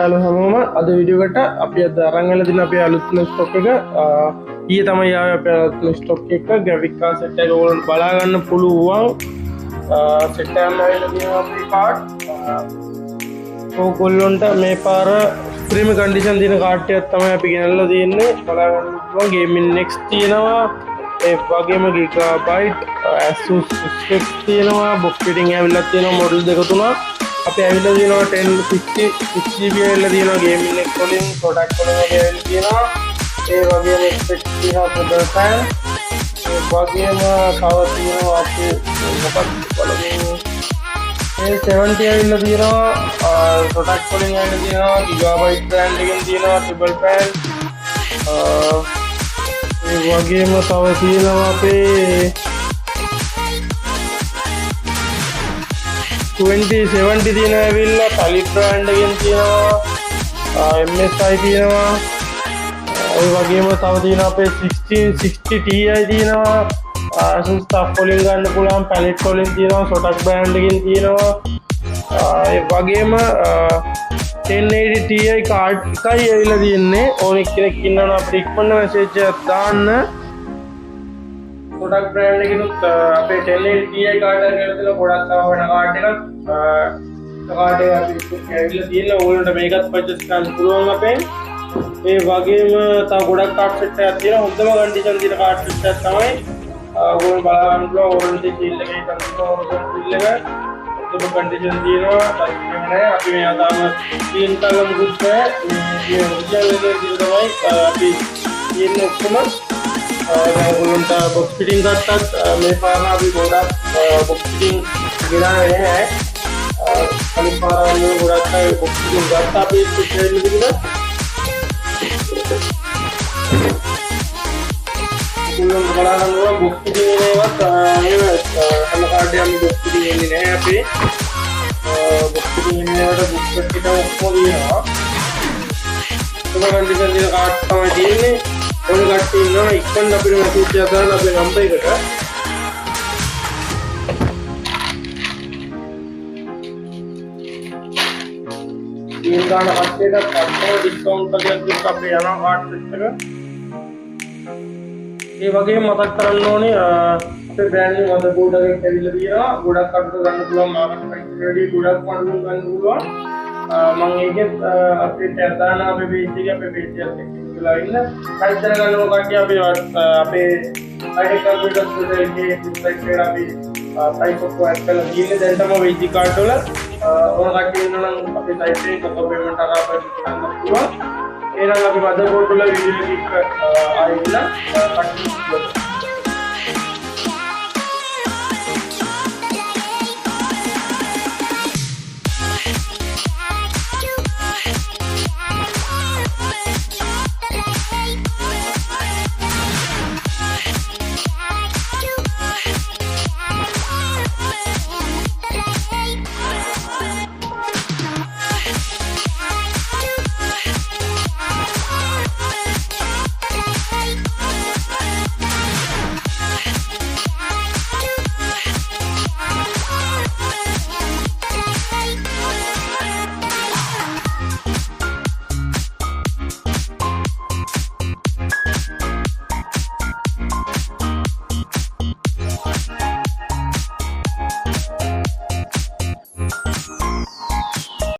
යාළු හැමෝම අද වීඩියෝ එකට අපි අද අරන් ඇවිල්ලා තියෙන අපේ අලුත්ම ස්ටොක් එක ඊයේ තමයි ආවේ අපේ අලුත්ම ස්ටොක් එක ග්‍රැෆික් කාඩ් සෙට් එක ඕගොල්ලන්ට බලා ගන්න පුළුවන් සෙට් එකක් ඇවිල්ලා තියෙනවා අපේ කාඩ් ඕගොල්ලන්ට මේ පාර ප්‍රීමියම් කන්ඩිෂන් දින කාඩ් එකක් තමයි අපි ගෙනල්ලා තියෙන්නේ බලා ගන්න පුළුවන් ගේමින් නෙක්ස්ට් තියෙනවා ඒ වගේම ගිගාබයිට් Asus Strix තියෙනවා බොක්ස් ෆිටින් ඇවිල්ලා තියෙනවා මොඩල් දෙක තුනක් අපි ඇවිල්ලා තියෙනවා 1060 6GB ඇවිල්ලා තියෙනවා ගේමින් එක වලින් ප්‍රොඩක්ට් වලින් ඇවිල්ලා තියෙනවා ඒ වගේම එක්ස්පෙක්ට් තියෙනවා ටෙබල් ෆෑන් ඒ වගේම තව තියෙනවා අපි මොකක්ද බලමු ඒ 70 ඇවිල්ලා තියෙනවා ප්‍රොඩක්ට් වලින් ඇවිල්ලා තියෙනවා ගිගාබයිට් බ්‍රෑන්ඩ් එකෙන් තියෙනවා ටෙබල් ෆෑන් ඒ වගේම තව තියෙනවා අපේ 2070 තියෙන ඇවිල්ලා Khalid brand එකෙන් තියෙනවා MSI තියෙනවා ඒ වගේම තව තියෙනවා අපේ 1660 Ti තියෙනවා Asus stuff වලින් ගන්න පුළුවන් palette වලින් තියෙනවා Zotac brand එකෙන් තියෙනවා ඒ වගේම 1080 Ti card එකයි ඇවිල්ලා තියෙන්නේ ඕනෙක් කෙනෙක් ඉන්නවනම් අපිට ඉක්මනට message එකක් දාන්න Zotac brand එකෙනුත් අපේ 1080 Ti card එක කියලා ගොඩක් තව වෙන card එකක් කාඩ් එක අපි ඇවිල්ලා තියෙනවා ඕගොල්ලන්ට මේකත් පර්චේස් කරන්න පුළුවන් අපෙන් ඒ වගේම තව ගොඩක් කාඩ් සෙට් එකක් තියෙනවා හොඳම කන්ඩිෂන් තියෙන කාඩ් සෙට් එකක් තමයි ඕගොල්ලෝ බලා ගන්න පුළුවන් ඕගොල්ලන්ට සීල් එකේ කන්ෆර්ම් සීල් එක හොඳම කන්ඩිෂන් තියෙනවා නෑ අපි මේ අදාම සීල් කරලා මුකුත් නෑ මේ ඔරිජිනල් එකේ තමයි අපි තියෙන ඔක්කොම ඕගොල්ලන්ට බොක්ස් ෆිටින් ගත්තත් මේ පාර අපි ගොඩක් බොක්ස් ෆිටින් ගෙනාවේ නැහැ කලින් පාරවල් වල ගොඩක් අය බොක්ස් ෆිටින් ගත්තා අපි ඉස්සෙල්ලා ඉඳලා ඉතින් බලන්න ඕන බොක්ස් ෆිටින් එකවත් හැම කාඩ් එකක්ම බොක්ස් ෆිටින් එන්නේ නැහැ අපි බොක්ස් ෆිටින් එන්නේවට බොක්ස් ෆිටින් ඔක්කොම දිනවා ඒක කන්ඩිෂන් දින කාඩ් තමයි තියෙන්නේ ඔය කට්ටිය ඉන්නවා ඉක්මනට අපිට මැසේජ් එකක් දාන්න අපේ නම්බර් එකට ये गाना अच्छे का कस्टमर डिस्काउंट करके අපේ යනවා කාඩ් සෙට් එක ඒ වගේම මතක් කරන්න ඕනේ අපේ බ්‍රෑන්ඩ් න්යු මදර්බෝඩ් එකක් ඇවිල්ලා තියෙනවා ගොඩක් අඩු ගන්න පුළුවන් මාකට් ප්‍රයිස් වැඩි ගොඩක් වන්දුම් ගන්න පුළුවන් මම ඒකෙත් අපේ ටැග් දාන අපේ පේජ් එකේ අපේ පේජ් එකත් එක්ක ඉඳලා ඉන්න ප්‍රයිස් එක ගන්න ඕන කට්ටිය අපේ හයිටෙක් කම්පියුටර්ස් එකේ වෙබ්සයිට් එකට අපි ප්‍රයිස් ඔක්කොම ඇඩ් කරලා තියෙන්නේ දැන් තමයි වේජි කාඩ් වල ඕන කට්ටිය ඉන්නනම් අපේ සයිට් එකේ කොකෝ පේමන්ට් අරන් අපිට ගන්න පුළුවන් එහෙනම් අපි මදර්බෝඩ් වල වීඩියෝ එක ආයෙත් කට්ටිය